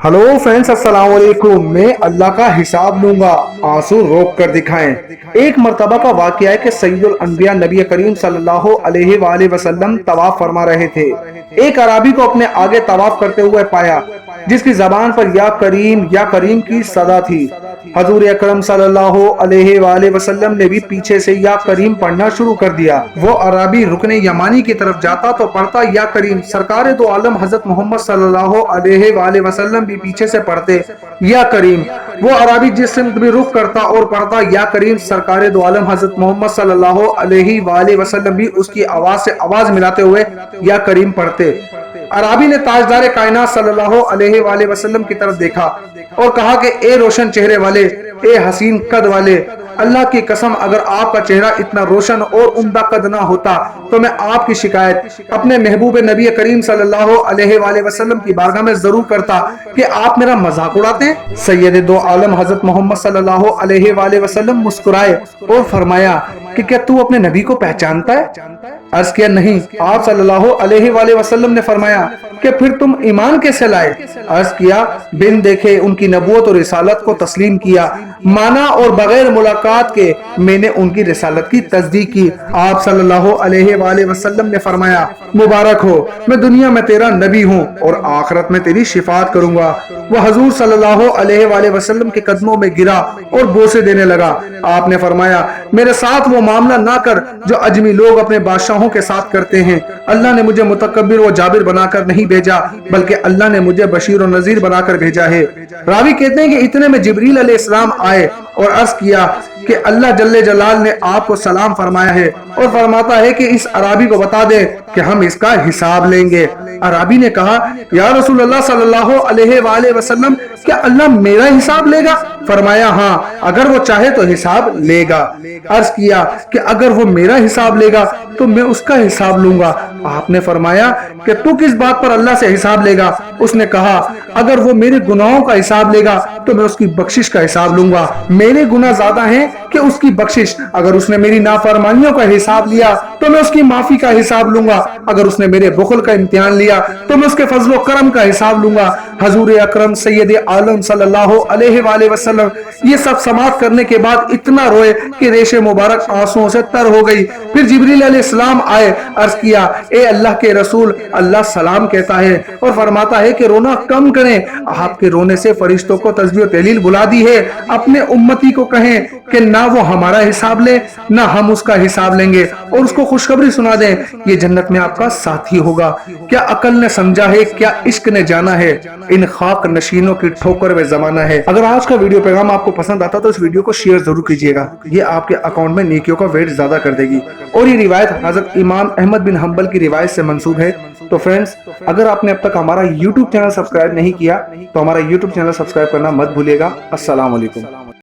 Hello friends, अस्सलाम वालेकुम। मैं अल्लाह का हिसाब लूंगा, आंसू रोक कर दिखाएं। एक मर्तबा का वाकया है कि सैयदुल अंबिया नबी करीम सल्लल्लाहु अलैहि वसल्लम तवाफ फरमा रहे थे। एक अराबी को अपने आगे तवाफ करते हुए पाया, जिसकी जबान पर या करीम की सदा थी। हजूर अकरम सल्लल्लाहु अलैहि वसल्लम ने भी पीछे से या करीम पढ़ना शुरू कर दिया। वो अराबी रुकने यमानी की तरफ जाता तो पढ़ता या करीम। सरकार दो आलम हजरत मोहम्मद सल्लल्लाहु अलैहि वसल्लम भी पीछे से पढ़ते या करीम। वो अराबी जिस सिमत भी रुख करता और पढ़ता या करीम, सरकार दो आलम हजरत मोहम्मद सल्लल्लाहु अलैहि वसल्लम भी उसकी आवाज से आवाज मिलाते हुए या करीम पढ़ते। अराबी ने ताजदार कायनात सल्लल्लाहु अलैहि वसल्लम की तरफ देखा और कहा कि ए रोशन चेहरे वाले, ए हसीन कद वाले, अल्लाह की कसम अगर आपका चेहरा इतना रोशन और उम्दा कद ना होता तो मैं आपकी शिकायत अपने महबूब नबी करीम सल्लल्लाहु अलैहि वसल्लम की बारगाह में जरूर करता कि आप मेरा मजाक उड़ाते हैं। सैयद दो आलम हजरत मोहम्मद सल्लल्लाहु अलैहि वसल्लम मुस्कुराए और फरमाया कि क्या तू अपने नबी को पहचानता है? अर्ज किया नहीं। आप सल्लल्लाहु अलैहि वसल्लम ने फरमाया कि फिर तुम ईमान कैसे लाए? अर्ज किया, बिन देखे उनकी नबूवत और रिसालत को तस्लीम किया, माना और बगैर मुलाकात के मैंने उनकी रिसालत की तस्दीक की। आप सल्लल्लाहु अलैहि वसल्लम ने फरमाया, मुबारक हो, मैं दुनिया में तेरा नबी हूँ और आखिरत में तेरी शिफात करूंगा। वह हजूर सल्लल्लाहु अलैहि वसल्लम के कदमों में गिरा और बोसे देने लगा। आपने फरमाया, मेरे साथ वो मामला ना कर जो अजमी लोग अपने बादशाहों के साथ करते हैं। अल्लाह ने मुझे मुतकब्बिर व जाबिर बनाकर नहीं भेजा, बल्कि अल्लाह ने मुझे बशीर और नजीर बनाकर भेजा है। रावी कहते हैं कि इतने में जिब्रील अलैहिस्सलाम आए और अर्ज किया कि अल्लाह जल्ले जलाल ने आपको सलाम फरमाया है और फरमाता है कि इस अराबी को बता दे कि हम इसका हिसाब लेंगे। अराबी ने कहा, या रसूल अल्लाह सल्लल्लाहु अलैहि वसल्लम, क्या अल्लाह मेरा हिसाब लेगा? फरमाया, हाँ, अगर वो चाहे तो हिसाब लेगा। अर्ज किया कि अगर वो मेरा हिसाब लेगा तो मैं उसका हिसाब लूंगा। आपने फरमाया कि तू किस बात पर अल्लाह से हिसाब लेगा? उसने कहा, अगर वो मेरे गुनाहों का हिसाब लेगा तो मैं उसकी बख्शिश का हिसाब लूंगा। मेरे गुनाह ज्यादा हैं कि उसकी बख्शिश। अगर उसने मेरी नाफरमानियों का हिसाब लिया तो मैं उसकी माफी का हिसाब लूंगा। अगर उसने मेरे बुखल का इम्तिहान लिया तो मैं उसके फजल व करम का हिसाब लूंगा। हजूर अकरम सैयद आलम सल्लल्लाहु अलैहि वसल्लम ये सब समाप्त करने के बाद इतना रोए कि रेशे मुबारक आंसुओं से तर हो गई। फिर जिब्रील अलैहिस्सलाम आए। अर्ज किया, ए अल्लाह के रसूल, अल्लाह सलाम कहता है और फरमाता है कि रोना कम करें। आपके रोने से फरिश्तों को तस्बीह तहलील बुला दी है। अपने उम्मती को कहें कि ना वो हमारा हिसाब ले, ना हम उसका हिसाब लेंगे, और उसको खुशखबरी सुना दें, ये जन्नत में आपका साथी होगा। क्या अकल ने समझा है, क्या इश्क ने जाना है, इन खाक नशीनों की ठोकर में जमाना है। अगर आज का वीडियो पैगाम आपको पसंद आता तो इस वीडियो को शेयर जरूर कीजिएगा, ये आपके अकाउंट में नेकियों का वेट ज्यादा कर देगी। और ये रिवायत हजरत इमाम अहमद बिन हम्बल की रिवायत से मंसूब है। तो फ्रेंड्स, अगर आपने अब तक हमारा YouTube चैनल सब्सक्राइब नहीं किया तो हमारा YouTube चैनल सब्सक्राइब करना मत भूलिएगा। अस्सलाम वालेकुम।